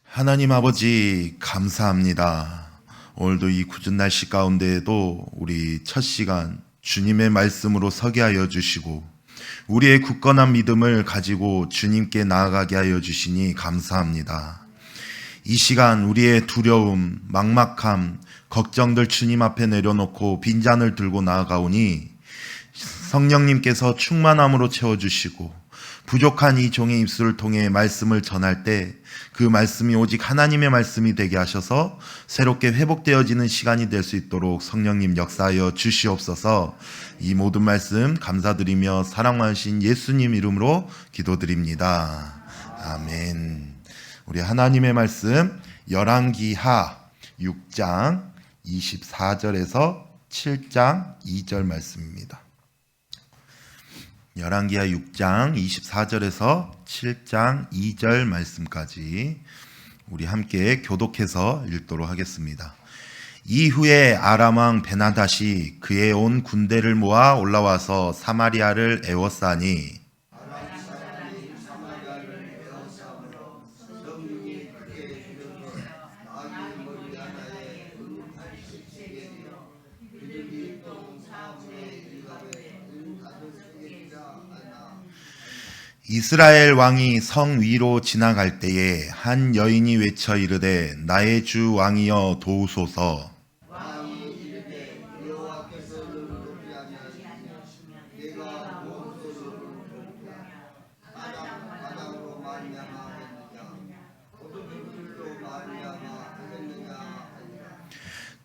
하나님 아버지 감사합니다. 오늘도 이 굳은 날씨 가운데에도 우리 첫 시간 주님의 말씀으로 서게 하여 주시고 우리의 굳건한 믿음을 가지고 주님께 나아가게 하여 주시니 감사합니다. 이 시간 우리의 두려움, 막막함, 걱정들 주님 앞에 내려놓고 빈잔을 들고 나아가오니 성령님께서 충만함으로 채워주시고 부족한 이 종의 입술을 통해 말씀을 전할 때 그 말씀이 오직 하나님의 말씀이 되게 하셔서 새롭게 회복되어지는 시간이 될 수 있도록 성령님 역사하여 주시옵소서. 이 모든 말씀 감사드리며 사랑 많으신 예수님 이름으로 기도드립니다. 아멘. 우리 하나님의 말씀 열왕기하 6장 24절에서 7장 2절 말씀입니다. 열왕기하 6장 24절에서 7장 2절 말씀까지 우리 함께 교독해서 읽도록 하겠습니다. 이후에 아람 왕 베나닷이 그의 온 군대를 모아 올라와서 사마리아를 에워싸니 이스라엘 왕이 성 위로 지나갈 때에 한 여인이 외쳐 이르되 나의 주 왕이여 도우소서.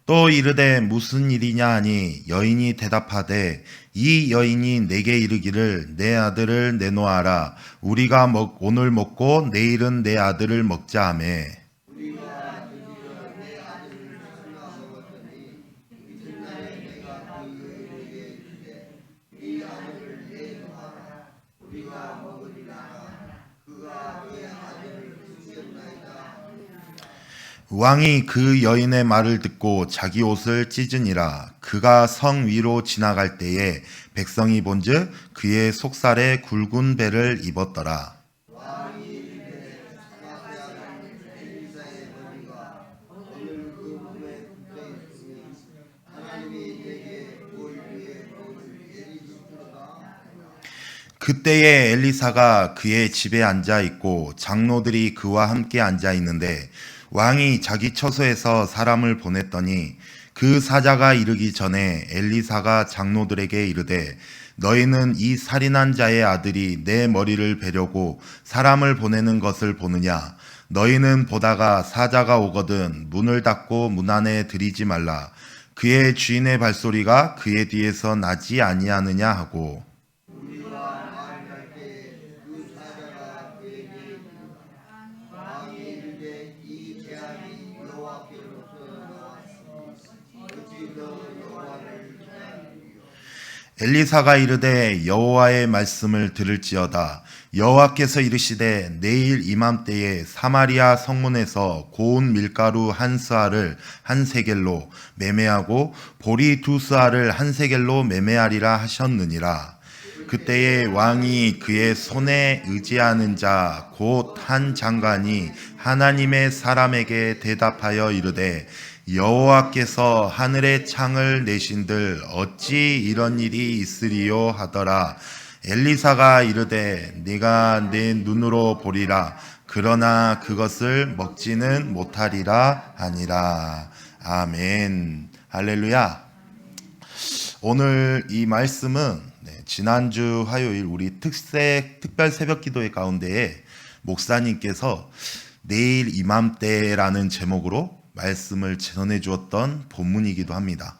또 이르되 무슨 일이냐 하니 여인이 대답하되 이 여인이 내게 이르기를 내 아들을 내놓아라. 우리가 오늘 먹고 내일은 내 아들을 먹자 하며 왕이 그 여인의 말을 듣고 자기 옷을 찢으니라. 그가 성 위로 지나갈 때에 백성이 본즉 그의 속살에 굵은 배를 입었더라. 그때에 엘리사가 그의 집에 앉아 있고 장로들이 그와 함께 앉아 있는데 왕이 자기 처소에서 사람을 보냈더니 그 사자가 이르기 전에 엘리사가 장로들에게 이르되 너희는 이 살인한 자의 아들이 내 머리를 베려고 사람을 보내는 것을 보느냐? 너희는 보다가 사자가 오거든 문을 닫고 문 안에 들이지 말라. 그의 주인의 발소리가 그의 뒤에서 나지 아니하느냐 하고 엘리사가 이르되 여호와의 말씀을 들을지어다. 여호와께서 이르시되 내일 이맘때에 사마리아 성문에서 고운 밀가루 한 스아를 한 세겔로 매매하고 보리 두 스아를 한 세겔로 매매하리라 하셨느니라. 그때에 왕이 그의 손에 의지하는 자 곧 한 장관이 하나님의 사람에게 대답하여 이르되 여호와께서 하늘의 창을 내신들 어찌 이런 일이 있으리요 하더라. 엘리사가 이르되 네가 내 눈으로 보리라. 그러나 그것을 먹지는 못하리라 하니라. 아멘. 할렐루야. 오늘 이 말씀은 지난주 화요일 우리 특별 새벽 기도회 가운데에 목사님께서 내일 이맘때라는 제목으로 말씀을 전해 주었던 본문이기도 합니다.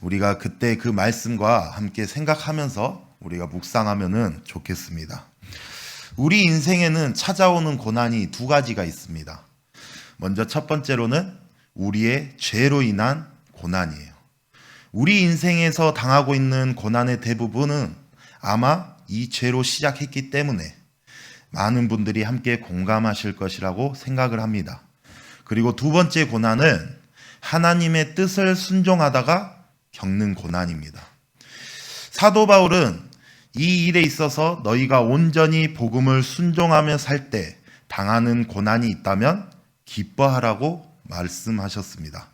우리가 그때 그 말씀과 함께 생각하면서 우리가 묵상하면은 좋겠습니다. 우리 인생에는 찾아오는 고난이 두 가지가 있습니다. 먼저 첫 번째로는 우리의 죄로 인한 고난이에요. 우리 인생에서 당하고 있는 고난의 대부분은 아마 이 죄로 시작했기 때문에 많은 분들이 함께 공감하실 것이라고 생각을 합니다. 그리고 두 번째 고난은 하나님의 뜻을 순종하다가 겪는 고난입니다. 사도 바울은 이 일에 있어서 너희가 온전히 복음을 순종하며 살 때 당하는 고난이 있다면 기뻐하라고 말씀하셨습니다.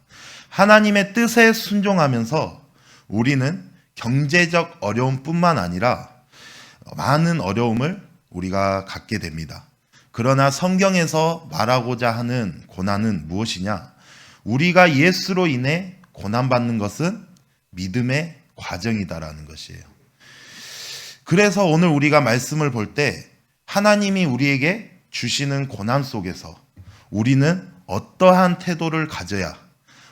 하나님의 뜻에 순종하면서 우리는 경제적 어려움뿐만 아니라 많은 어려움을 우리가 갖게 됩니다. 그러나 성경에서 말하고자 하는 고난은 무엇이냐? 우리가 예수로 인해 고난받는 것은 믿음의 과정이다라는 것이에요. 그래서 오늘 우리가 말씀을 볼 때 하나님이 우리에게 주시는 고난 속에서 우리는 어떠한 태도를 가져야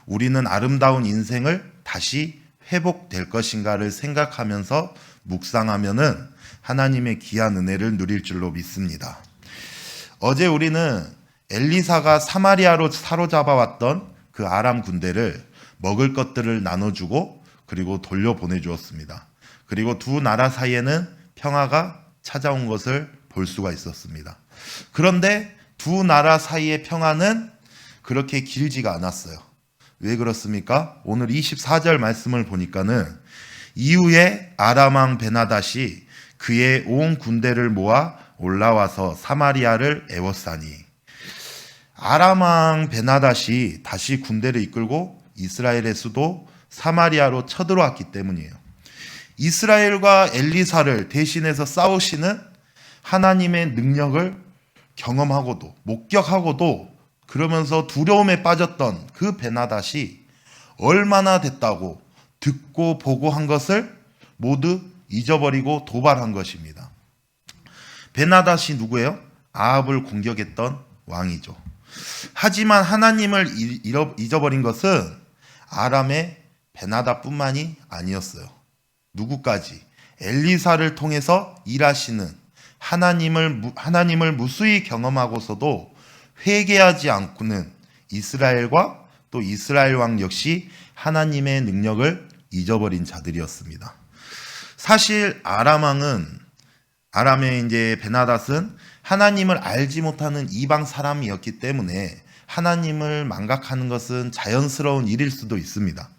우리는 아름다운 인생을 다시 회복될 것인가를 생각하면서 묵상하면은 하나님의 귀한 은혜를 누릴 줄로 믿습니다. 어제 우리는 엘리사가 사마리아로 사로잡아왔던 그 아람 군대를 먹을 것들을 나눠주고 그리고 돌려보내 주었습니다. 그리고 두 나라 사이에는 평화가 찾아온 것을 볼 수가 있었습니다. 그런데 두 나라 사이의 평화는 그렇게 길지가 않았어요. 왜 그렇습니까? 오늘 24절 말씀을 보니까는 이후에 아람 왕 베나닷이 그의 온 군대를 모아 올라와서 사마리아를 애워싸니, 아람 왕 베나닷이 다시 군대를 이끌고 이스라엘의 수도 사마리아로 쳐들어왔기 때문이에요. 이스라엘과 엘리사를 대신해서 싸우시는 하나님의 능력을 경험하고도 목격하고도 그러면서 두려움에 빠졌던 그 베나닷이 얼마나 됐다고 듣고 보고 한 것을 모두 잊어버리고 도발한 것입니다. 베나닷이 누구예요? 아합을 공격했던 왕이죠. 하지만 하나님을 잊어버린 것은 아람의 베나닷뿐만이 아니었어요. 누구까지? 엘리사를 통해서 일하시는 하나님을 무수히 경험하고서도 회개하지 않고는 이스라엘과 또 이스라엘 왕 역시 하나님의 능력을 잊어버린 자들이었습니다. 사실 아람의 이제 베나닷은 하나님을 알지 못하는 이방 사람이었기 때문에 하나님을 망각하는 것은 자연스러운 일일 수도 있습니다.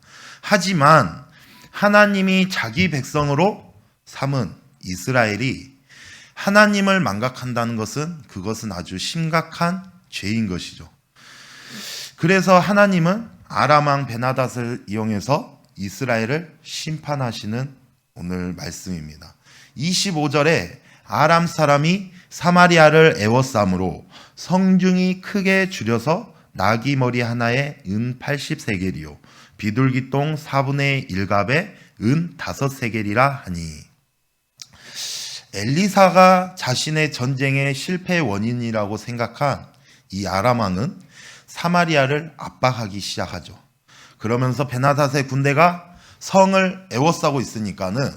하지만 하나님이 자기 백성으로 삼은 이스라엘이 하나님을 망각한다는 그것은 아주 심각한 죄인 것이죠. 그래서 하나님은 아람 왕 베나닷을 이용해서 이스라엘을 심판하시는 오늘 말씀입니다. 25절에 아람 사람이 사마리아를 애워싸므로 성중이 크게 줄여서 나귀 머리 하나에 은 80세겔이요 비둘기똥 4분의 1갑에 은 5세겔이라 하니, 엘리사가 자신의 전쟁의 실패의 원인이라고 생각한 이 아람 왕은 사마리아를 압박하기 시작하죠. 그러면서 베나닷의 군대가 성을 애워싸고 있으니까는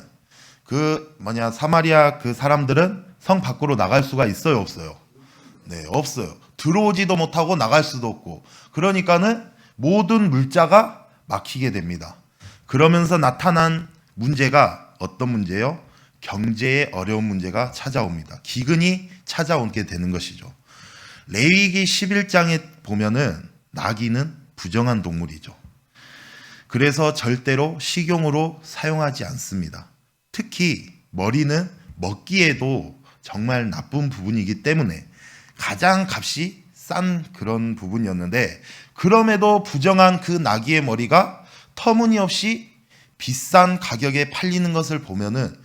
사마리아 그 사람들은 성 밖으로 나갈 수가 있어요, 없어요? 네, 없어요. 들어오지도 못하고 나갈 수도 없고, 그러니까는 모든 물자가 막히게 됩니다. 그러면서 나타난 문제가 어떤 문제예요? 경제의 어려운 문제가 찾아옵니다. 기근이 찾아오게 되는 것이죠. 레위기 11장에 보면은 나귀는 부정한 동물이죠. 그래서 절대로 식용으로 사용하지 않습니다. 특히 머리는 먹기에도 정말 나쁜 부분이기 때문에 가장 값이 싼 그런 부분이었는데, 그럼에도 부정한 그 나귀의 머리가 터무니없이 비싼 가격에 팔리는 것을 보면은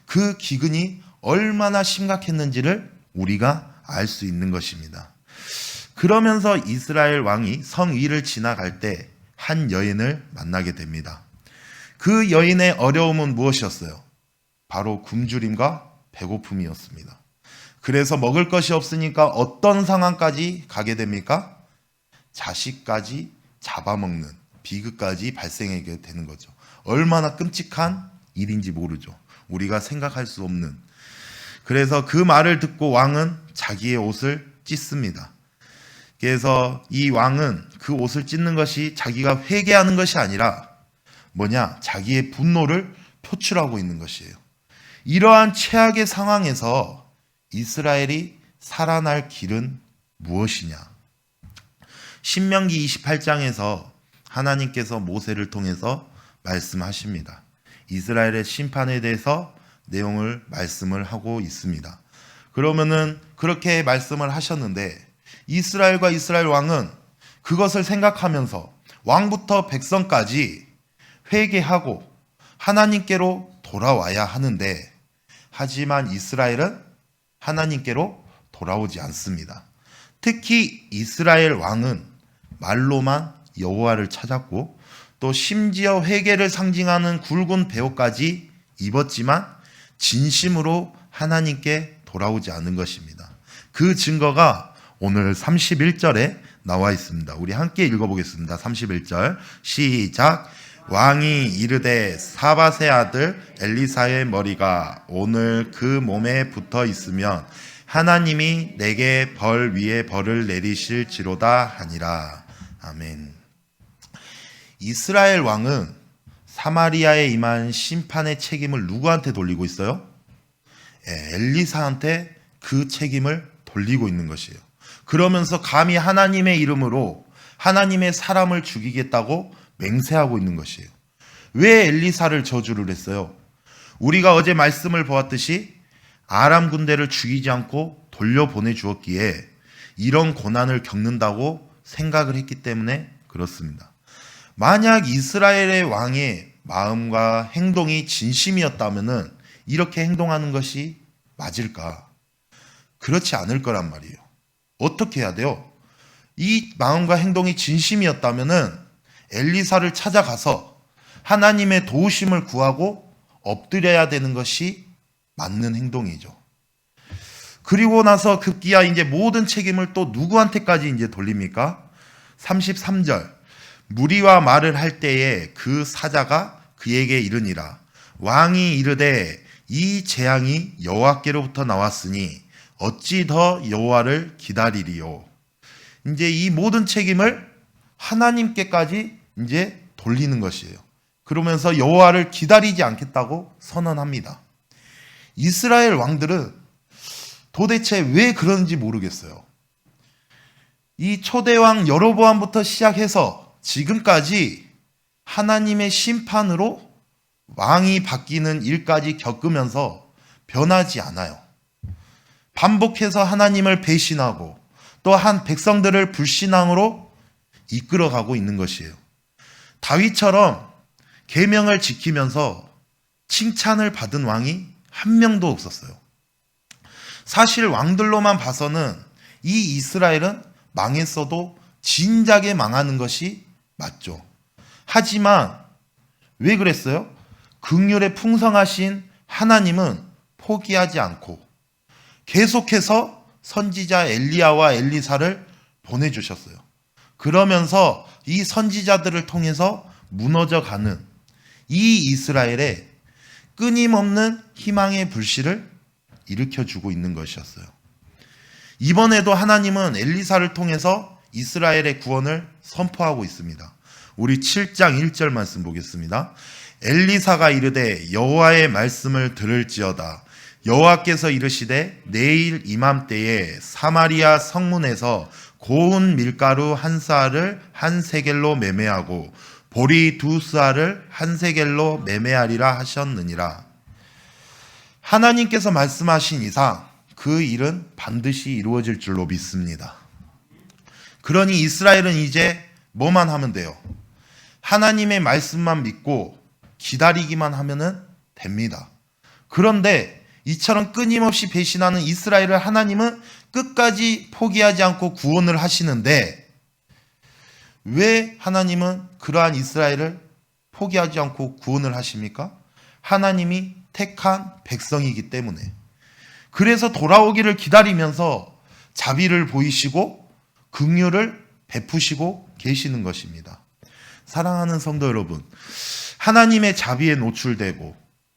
그 기근이 얼마나 심각했는지를 우리가 알 수 있는 것입니다. 그러면서 이스라엘 왕이 성 위를 지나갈 때 한 여인을 만나게 됩니다. 그 여인의 어려움은 무엇이었어요? 바로 굶주림과 배고픔이었습니다. 그래서 먹을 것이 없으니까 어떤 상황까지 가게 됩니까? 자식까지 잡아먹는 비극까지 발생하게 되는 거죠. 얼마나 끔찍한 일인지 모르죠. 우리가 생각할 수 없는. 그래서 그 말을 듣고 왕은 자기의 옷을 찢습니다. 그래서 이 왕은 그 옷을 찢는 것이 자기가 회개하는 것이 아니라 자기의 분노를 표출하고 있는 것이에요. 이러한 최악의 상황에서 이스라엘이 살아날 길은 무엇이냐? 신명기 28장에서 하나님께서 모세를 통해서 말씀하십니다. 이스라엘의 심판에 대해서 내용을 말씀을 하고 있습니다. 그러면은 그렇게 말씀을 하셨는데 이스라엘과 이스라엘 왕은 그것을 생각하면서 왕부터 백성까지 회개하고 하나님께로 돌아와야 하는데, 하지만 이스라엘은 하나님께로 돌아오지 않습니다. 특히 이스라엘 왕은 말로만 여호와를 찾았고 또 심지어 회개를 상징하는 굵은 베옷까지 입었지만 진심으로 하나님께 돌아오지 않은 것입니다. 그 증거가 오늘 31절에 나와 있습니다. 우리 함께 읽어보겠습니다. 31절 시작. 왕이 이르되 사밧의 아들 엘리사의 머리가 오늘 그 몸에 붙어 있으면 하나님이 내게 벌 위에 벌을 내리실지로다 하니라. 아멘. 이스라엘 왕은 사마리아에 임한 심판의 책임을 누구한테 돌리고 있어요? 엘리사한테 그 책임을 돌리고 있는 것이에요. 그러면서 감히 하나님의 이름으로 하나님의 사람을 죽이겠다고 맹세하고 있는 것이에요. 왜 엘리사를 저주를 했어요? 우리가 어제 말씀을 보았듯이 아람 군대를 죽이지 않고 돌려보내 주었기에 이런 고난을 겪는다고 생각을 했기 때문에 그렇습니다. 만약 이스라엘의 왕의 마음과 행동이 진심이었다면 이렇게 행동하는 것이 맞을까? 그렇지 않을 거란 말이에요. 어떻게 해야 돼요? 이 마음과 행동이 진심이었다면 엘리사를 찾아가서 하나님의 도우심을 구하고 엎드려야 되는 것이 맞는 행동이죠. 그리고 나서 급기야 이제 모든 책임을 또 누구한테까지 이제 돌립니까? 33절. 무리와 말을 할 때에 그 사자가 그에게 이르니라. 왕이 이르되 이 재앙이 여호와께로부터 나왔으니 어찌 더 여호와를 기다리리요. 이제 이 모든 책임을 하나님께까지 이제 돌리는 것이에요. 그러면서 여호와를 기다리지 않겠다고 선언합니다. 이스라엘 왕들은 도대체 왜 그런지 모르겠어요. 이 초대왕 여로보암부터 시작해서 지금까지 하나님의 심판으로 왕이 바뀌는 일까지 겪으면서 변하지 않아요. 반복해서 하나님을 배신하고 또한 백성들을 불신앙으로 이끌어가고 있는 것이에요. 다윗처럼 계명을 지키면서 칭찬을 받은 왕이 한 명도 없었어요. 사실 왕들로만 봐서는 이 이스라엘은 망했어도 진작에 망하는 것이 맞죠. 하지만 왜 그랬어요? 긍휼에 풍성하신 하나님은 포기하지 않고 계속해서 선지자 엘리야와 엘리사를 보내주셨어요. 그러면서 이 선지자들을 통해서 무너져가는 이 이스라엘에 끊임없는 희망의 불씨를 일으켜주고 있는 것이었어요. 이번에도 하나님은 엘리사를 통해서 이스라엘의 구원을 선포하고 있습니다. 우리 7장 1절 말씀 보겠습니다. 엘리사가 이르되 여호와의 말씀을 들을지어다. 여호와께서 이르시되 내일 이맘때에 사마리아 성문에서 고운 밀가루 한 쌀을 한 세겔로 매매하고 보리 두 쌀을 한 세겔로 매매하리라 하셨느니라. 하나님께서 말씀하신 이상 그 일은 반드시 이루어질 줄로 믿습니다. 그러니 이스라엘은 이제 뭐만 하면 돼요? 하나님의 말씀만 믿고 기다리기만 하면 됩니다. 그런데 이처럼 끊임없이 배신하는 이스라엘을 하나님은 끝까지 포기하지 않고 구원을 하시는데, 왜 하나님은 그러한 이스라엘을 포기하지 않고 구원을 하십니까? 하나님이 택한 백성이기 때문에. 그래서 돌아오기를 기다리면서 자비를 보이시고 긍휼을 베푸시고 계시는 것입니다. 사랑하는 성도 여러분, 하나님의 자비에 노출되고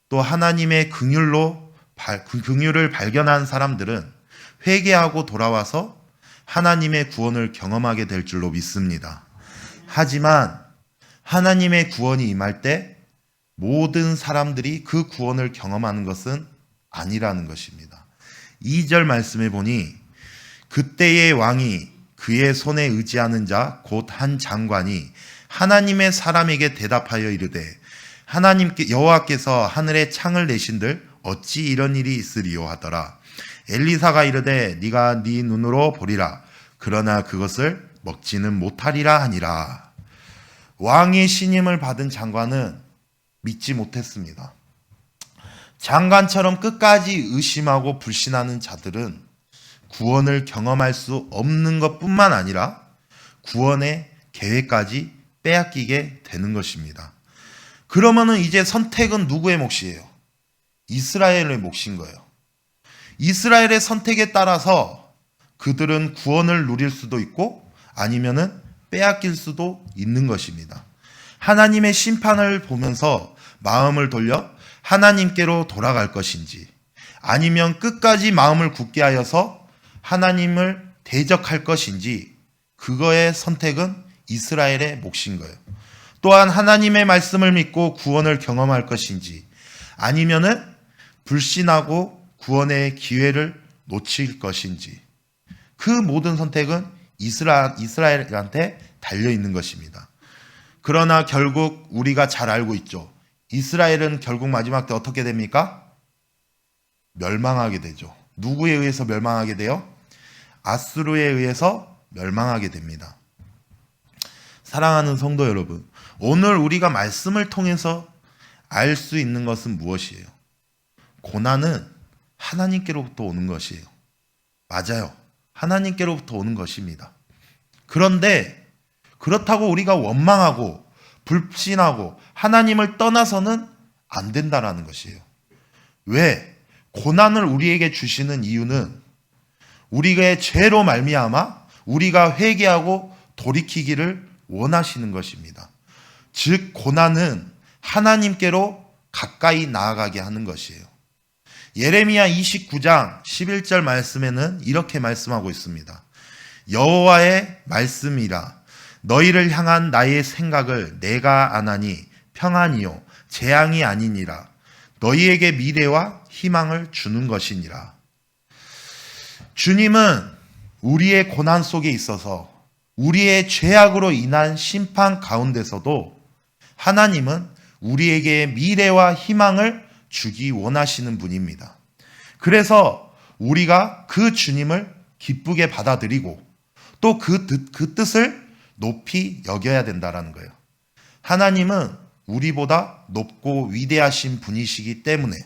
또 하나님의 긍휼을 발견한 사람들은 회개하고 돌아와서 하나님의 구원을 경험하게 될 줄로 믿습니다. 하지만 하나님의 구원이 임할 때 모든 사람들이 그 구원을 경험하는 것은 아니라는 것입니다. 2절 말씀에 보니 그때의 왕이 그의 손에 의지하는 자 곧 한 장관이 하나님의 사람에게 대답하여 이르되 하나님께 여호와께서 하늘에 창을 내신들 어찌 이런 일이 있으리요 하더라. 엘리사가 이르되 네가 네 눈으로 보리라. 그러나 그것을 먹지는 못하리라 하니라. 왕의 신임을 받은 장관은 믿지 못했습니다. 장관처럼 끝까지 의심하고 불신하는 자들은 구원을 경험할 수 없는 것뿐만 아니라 구원의 계획까지 빼앗기게 되는 것입니다. 그러면은 이제 선택은 누구의 몫이에요? 이스라엘의 몫인 거예요. 이스라엘의 선택에 따라서 그들은 구원을 누릴 수도 있고 아니면은 빼앗길 수도 있는 것입니다. 하나님의 심판을 보면서 마음을 돌려 하나님께로 돌아갈 것인지 아니면 끝까지 마음을 굳게 하여서 하나님을 대적할 것인지 그거의 선택은 이스라엘의 몫인 거예요. 또한 하나님의 말씀을 믿고 구원을 경험할 것인지 아니면은 불신하고 구원의 기회를 놓칠 것인지 그 모든 선택은 이스라엘한테 달려 있는 것입니다. 그러나 결국 우리가 잘 알고 있죠. 이스라엘은 결국 마지막 때 어떻게 됩니까? 멸망하게 되죠. 누구에 의해서 멸망하게 돼요? 아수르에 의해서 멸망하게 됩니다. 사랑하는 성도 여러분, 오늘 우리가 말씀을 통해서 알 수 있는 것은 무엇이에요? 고난은 하나님께로부터 오는 것이에요. 맞아요. 하나님께로부터 오는 것입니다. 그런데 그렇다고 우리가 원망하고 불신하고 하나님을 떠나서는 안 된다라는 것이에요. 왜? 고난을 우리에게 주시는 이유는 우리의 죄로 말미암아 우리가 회개하고 돌이키기를 원하시는 것입니다. 즉 고난은 하나님께로 가까이 나아가게 하는 것이에요. 예레미야 29장 11절 말씀에는 이렇게 말씀하고 있습니다. 여호와의 말씀이라 너희를 향한 나의 생각을 내가 아나니 평안이요 재앙이 아니니라 너희에게 미래와 희망을 주는 것이니라. 주님은 우리의 고난 속에 있어서 우리의 죄악으로 인한 심판 가운데서도 하나님은 우리에게 미래와 희망을 주기 원하시는 분입니다. 그래서 우리가 그 주님을 기쁘게 받아들이고 또 그 뜻을 높이 여겨야 된다는 거예요. 하나님은 우리보다 높고 위대하신 분이시기 때문에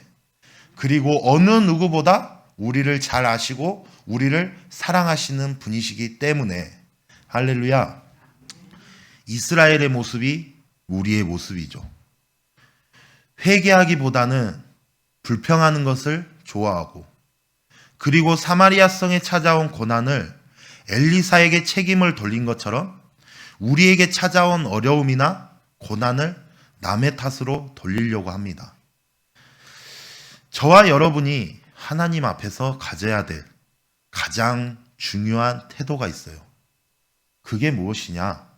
그리고 어느 누구보다 우리를 잘 아시고 우리를 사랑하시는 분이시기 때문에 할렐루야. 이스라엘의 모습이 우리의 모습이죠. 회개하기보다는 불평하는 것을 좋아하고 그리고 사마리아 성에 찾아온 고난을 엘리사에게 책임을 돌린 것처럼 우리에게 찾아온 어려움이나 고난을 남의 탓으로 돌리려고 합니다. 저와 여러분이 하나님 앞에서 가져야 될 가장 중요한 태도가 있어요. 그게 무엇이냐?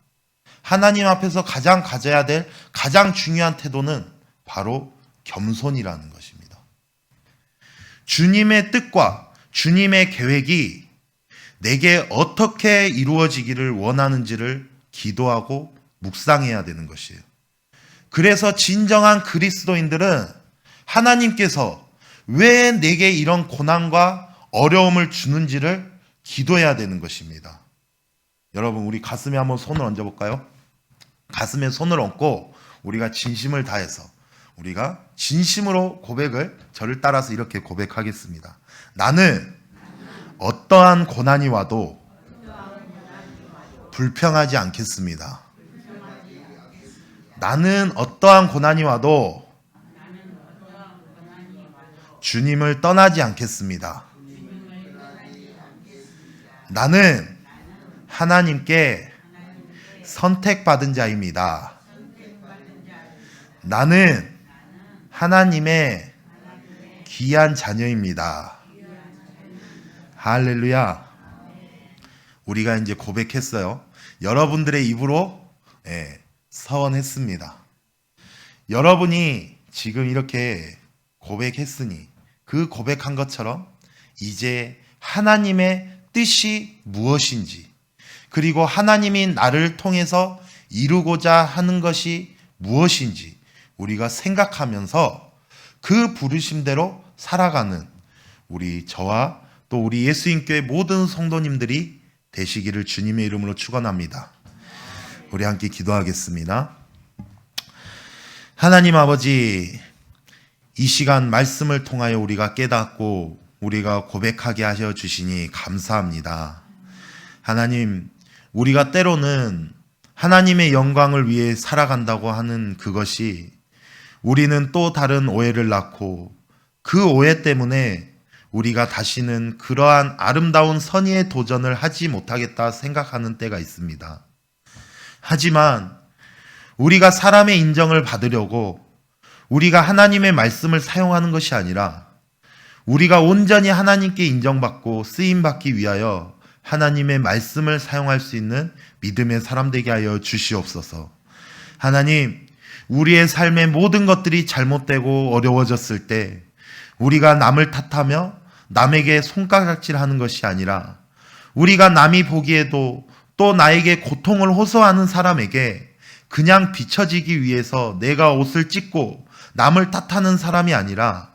하나님 앞에서 가져야 될 가장 중요한 태도는 바로 겸손이라는 것입니다. 주님의 뜻과 주님의 계획이 내게 어떻게 이루어지기를 원하는지를 기도하고 묵상해야 되는 것이에요. 그래서 진정한 그리스도인들은 하나님께서 왜 내게 이런 고난과 어려움을 주는지를 기도해야 되는 것입니다. 여러분, 우리 가슴에 한번 손을 얹어볼까요? 가슴에 손을 얹고 우리가 진심을 다해서 우리가 진심으로 저를 따라서 이렇게 고백하겠습니다. 나는 어떠한 고난이 와도 불평하지 않겠습니다. 나는 어떠한 고난이 와도 주님을 떠나지 않겠습니다. 나는 하나님께 선택받은 자입니다. 나는 하나님의 귀한 자녀입니다. 할렐루야. 우리가 이제 고백했어요. 여러분들의 입으로 서원했습니다. 여러분이 지금 이렇게 고백했으니 그 고백한 것처럼 이제 하나님의 뜻이 무엇인지 그리고 하나님이 나를 통해서 이루고자 하는 것이 무엇인지 우리가 생각하면서 그 부르심대로 살아가는 저와 또 우리 예수님교회 모든 성도님들이 되시기를 주님의 이름으로 축원합니다. 우리 함께 기도하겠습니다. 하나님 아버지, 이 시간 말씀을 통하여 우리가 깨닫고 우리가 고백하게 하셔 주시니 감사합니다. 하나님, 우리가 때로는 하나님의 영광을 위해 살아간다고 하는 그것이 우리는 또 다른 오해를 낳고 그 오해 때문에 우리가 다시는 그러한 아름다운 선의의 도전을 하지 못하겠다 생각하는 때가 있습니다. 하지만 우리가 사람의 인정을 받으려고 우리가 하나님의 말씀을 사용하는 것이 아니라 우리가 온전히 하나님께 인정받고 쓰임받기 위하여 하나님의 말씀을 사용할 수 있는 믿음의 사람 되게 하여 주시옵소서. 하나님, 우리의 삶의 모든 것들이 잘못되고 어려워졌을 때 우리가 남을 탓하며 남에게 손가락질하는 것이 아니라 우리가 남이 보기에도 또 나에게 고통을 호소하는 사람에게 그냥 비춰지기 위해서 내가 옷을 찢고 남을 탓하는 사람이 아니라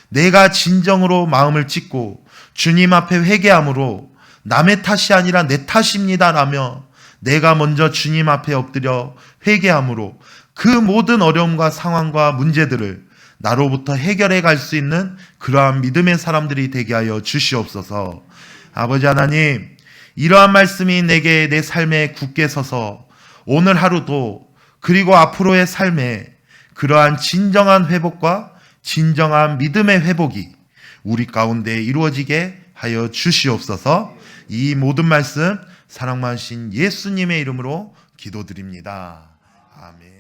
내가 진정으로 마음을 찢고 주님 앞에 회개함으로 남의 탓이 아니라 내 탓입니다 라며 내가 먼저 주님 앞에 엎드려 회개함으로 그 모든 어려움과 상황과 문제들을 나로부터 해결해 갈 수 있는 그러한 믿음의 사람들이 되게 하여 주시옵소서. 아버지 하나님, 이러한 말씀이 내게 내 삶에 굳게 서서 오늘 하루도 그리고 앞으로의 삶에 그러한 진정한 회복과 진정한 믿음의 회복이 우리 가운데 이루어지게 하여 주시옵소서. 이 모든 말씀 사랑 많으신 예수님의 이름으로 기도드립니다. 아멘.